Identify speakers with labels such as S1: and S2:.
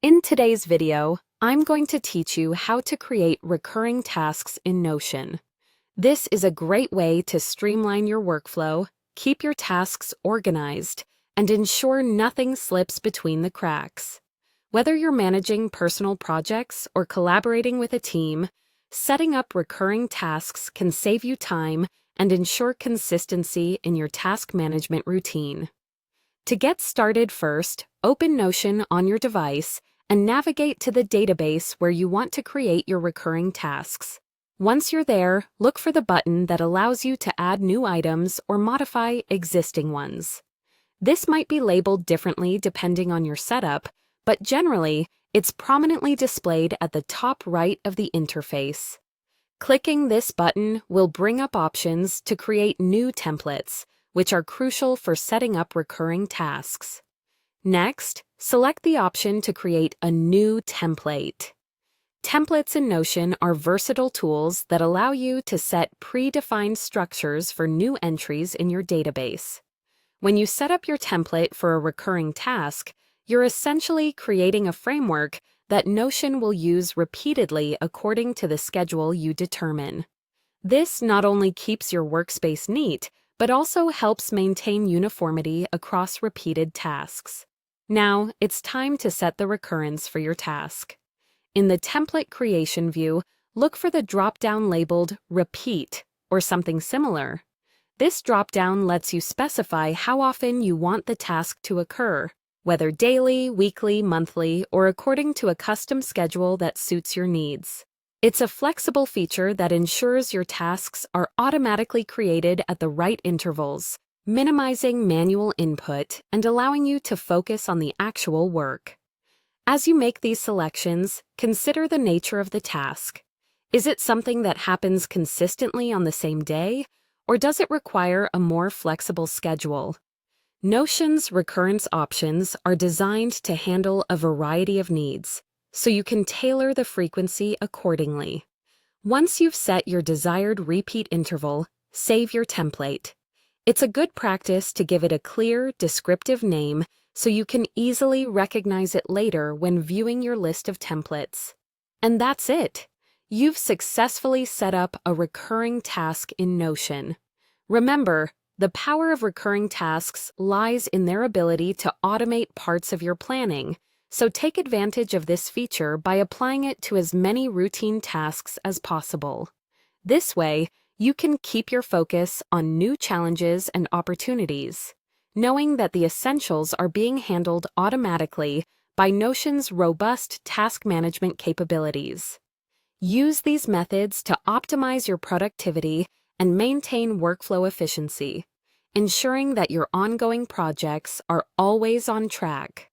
S1: In today's video, I'm going to teach you how to create recurring tasks in Notion. This is a great way to streamline your workflow, keep your tasks organized, and ensure nothing slips between the cracks. Whether you're managing personal projects or collaborating with a team, setting up recurring tasks can save you time and ensure consistency in your task management routine. To get started first, open Notion on your device and navigate to the database where you want to create your recurring tasks. Once you're there, look for the button that allows you to add new items or modify existing ones. This might be labeled differently depending on your setup, but generally, it's prominently displayed at the top right of the interface. Clicking this button will bring up options to create new templates, which are crucial for setting up recurring tasks. Next, select the option to create a new template. Templates in Notion are versatile tools that allow you to set predefined structures for new entries in your database. When you set up your template for a recurring task, you're essentially creating a framework that Notion will use repeatedly according to the schedule you determine. This not only keeps your workspace neat, but also helps maintain uniformity across repeated tasks. Now, it's time to set the recurrence for your task. In the Template Creation view, look for the drop-down labeled Repeat or something similar. This drop-down lets you specify how often you want the task to occur, whether daily, weekly, monthly, or according to a custom schedule that suits your needs. It's a flexible feature that ensures your tasks are automatically created at the right intervals, minimizing manual input and allowing you to focus on the actual work. As you make these selections, consider the nature of the task. Is it something that happens consistently on the same day, or does it require a more flexible schedule? Notion's recurrence options are designed to handle a variety of needs, so you can tailor the frequency accordingly. Once you've set your desired repeat interval, save your template. It's a good practice to give it a clear, descriptive name so you can easily recognize it later when viewing your list of templates. And that's it. You've successfully set up a recurring task in Notion. Remember, the power of recurring tasks lies in their ability to automate parts of your planning, so take advantage of this feature by applying it to as many routine tasks as possible. This way, you can keep your focus on new challenges and opportunities, knowing that the essentials are being handled automatically by Notion's robust task management capabilities. Use these methods to optimize your productivity and maintain workflow efficiency, ensuring that your ongoing projects are always on track.